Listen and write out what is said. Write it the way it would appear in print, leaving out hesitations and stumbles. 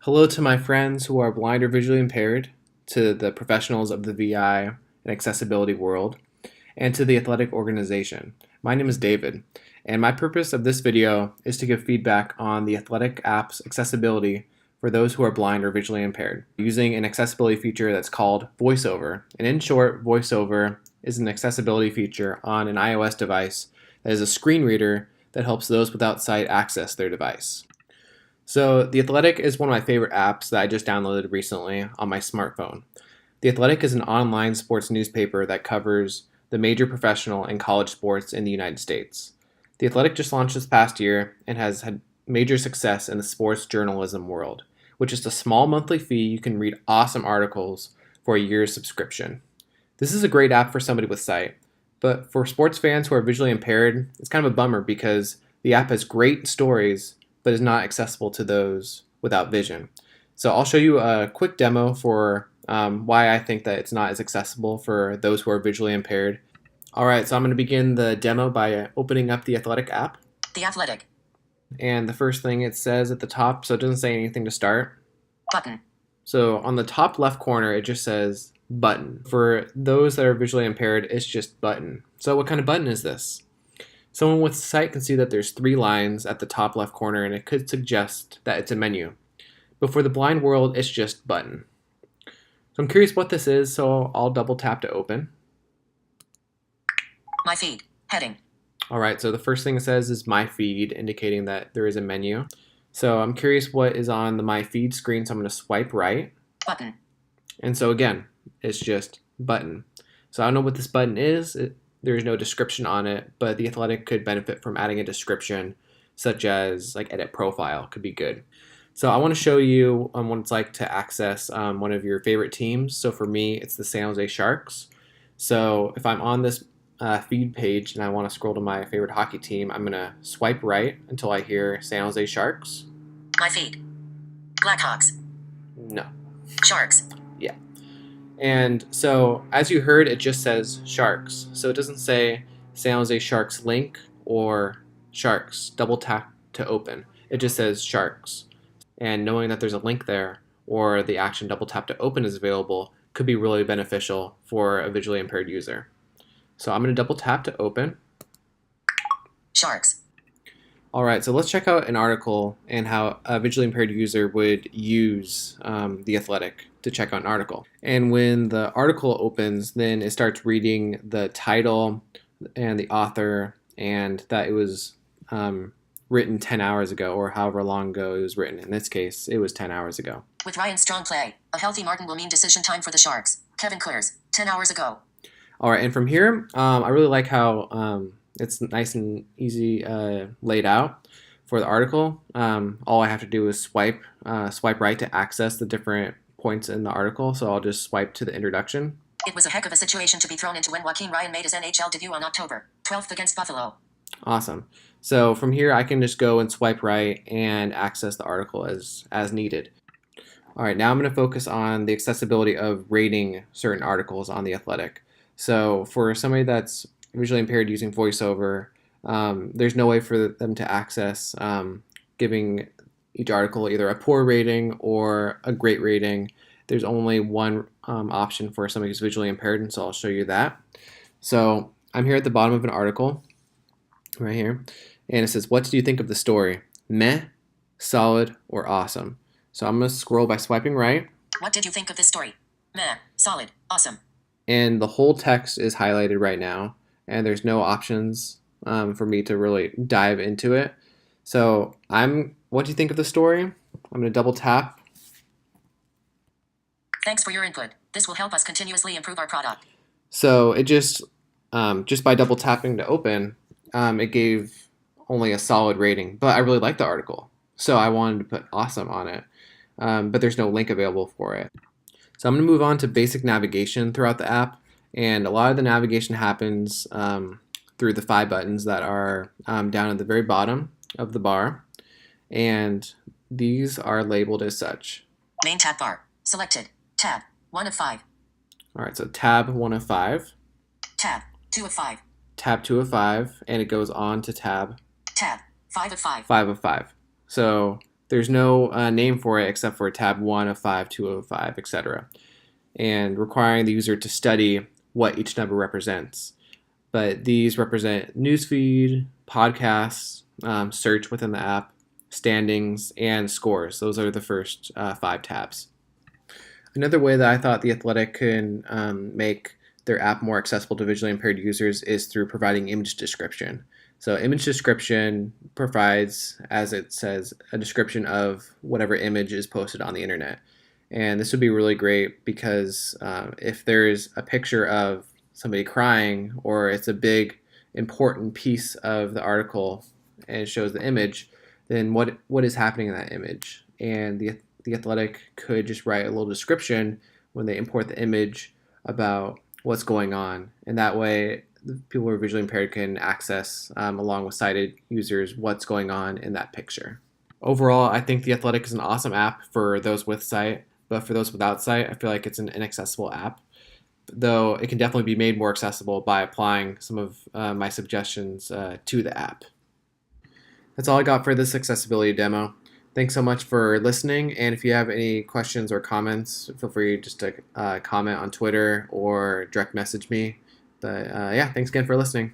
Hello to my friends who are blind or visually impaired, to the professionals of the VI and accessibility world, and to the athletic organization. My name is David, and my purpose of this video is to give feedback on the athletic app's accessibility for those who are blind or visually impaired, using an accessibility feature that's called VoiceOver. And in short, VoiceOver is an accessibility feature on an iOS device that is a screen reader that helps those without sight access their device. So The Athletic is one of my favorite apps that I just downloaded recently on my smartphone. The Athletic is an online sports newspaper that covers the major professional and college sports in the United States. The Athletic just launched this past year and has had major success in the sports journalism world. With just a small monthly fee, you can read awesome articles for a year's subscription. This is a great app for somebody with sight, but for sports fans who are visually impaired, it's kind of a bummer because the app has great stories but is not accessible to those without vision. So I'll show you a quick demo for why I think that it's not as accessible for those who are visually impaired. Alright, so I'm going to begin the demo by opening up the Athletic app. The Athletic. And the first thing it says at the top, so it doesn't say anything to start. Button. So on the top left corner, it just says button. For those that are visually impaired, it's just button. So what kind of button is this? Someone with sight can see that there's 3 lines at the top left corner, and it could suggest that it's a menu. But for the blind world, it's just button. So I'm curious what this is, so I'll double tap to open. My feed. Heading. Alright, so the first thing it says is My Feed, indicating that there is a menu. So I'm curious what is on the My Feed screen, so I'm going to swipe right. Button. And so again, it's just button. So I don't know what this button is. There's no description on it, but the Athletic could benefit from adding a description, such as like edit profile could be good. So I want to show you what it's like to access one of your favorite teams. So for me, it's the San Jose Sharks. So if I'm on this feed page and I want to scroll to my favorite hockey team, I'm going to swipe right until I hear San Jose Sharks. My feed. Blackhawks. No. Sharks. Yeah. And so, as you heard, it just says Sharks. So it doesn't say San Jose Sharks link or Sharks. Double tap to open. It just says Sharks. And knowing that there's a link there or the action double tap to open is available could be really beneficial for a visually impaired user. So I'm going to double tap to open. Sharks. Alright, so let's check out an article and how a visually impaired user would use the Athletic to check out an article. And when the article opens, then it starts reading the title and the author and that it was written 10 hours ago or however long ago it was written. In this case, it was 10 hours ago. With Ryan's strong play, a healthy Martin will mean decision time for the Sharks. Kevin Clears, 10 hours ago. Alright, and from here, I really like how it's nice and easy laid out for the article. All I have to do is swipe right to access the different points in the article. So I'll just swipe to the introduction. It was a heck of a situation to be thrown into when Joaquin Ryan made his NHL debut on October 12th against Buffalo. Awesome. So from here, I can just go and swipe right and access the article as needed. All right, now I'm going to focus on the accessibility of rating certain articles on the Athletic. So for somebody that's visually impaired using VoiceOver, there's no way for them to access giving each article either a poor rating or a great rating. There's only one option for somebody who's visually impaired, and so I'll show you that. So I'm here at the bottom of an article, right here, and it says, "What did you think of the story? Meh, solid, or awesome?" So I'm going to scroll by swiping right. What did you think of this story? Meh, solid, awesome. And the whole text is highlighted right now, and there's no options for me to really dive into it. So what do you think of the story? I'm going to double tap. Thanks for your input. This will help us continuously improve our product. So it just by double tapping to open, it gave only a solid rating, but I really liked the article. So I wanted to put awesome on it, but there's no link available for it. So I'm going to move on to basic navigation throughout the app, and a lot of the navigation happens through the 5 buttons that are down at the very bottom of the bar, and these are labeled as such. Main tab bar. Selected. Tab 1 of 5. Alright, so tab 1 of 5. Tab 2 of 5. Tab 2 of 5, and it goes on to tab 5 of 5. 5 of 5. So There's no name for it except for tab 1 of 5, 2 of 5, etc., and requiring the user to study what each number represents. But these represent newsfeed, podcasts, search within the app, standings, and scores. Those are the first 5 tabs. Another way that I thought The Athletic can make their app more accessible to visually impaired users is through providing image description. So image description provides, as it says, a description of whatever image is posted on the internet. And this would be really great because if there's a picture of somebody crying, or it's a big important piece of the article and it shows the image, then what is happening in that image? And the Athletic could just write a little description when they import the image about what's going on, and that way people who are visually impaired can access, along with sighted users, what's going on in that picture. Overall, I think The Athletic is an awesome app for those with sight, but for those without sight, I feel like it's an inaccessible app, though it can definitely be made more accessible by applying some of my suggestions to the app. That's all I got for this accessibility demo. Thanks so much for listening, and if you have any questions or comments, feel free just to comment on Twitter or direct message me. But yeah, thanks again for listening.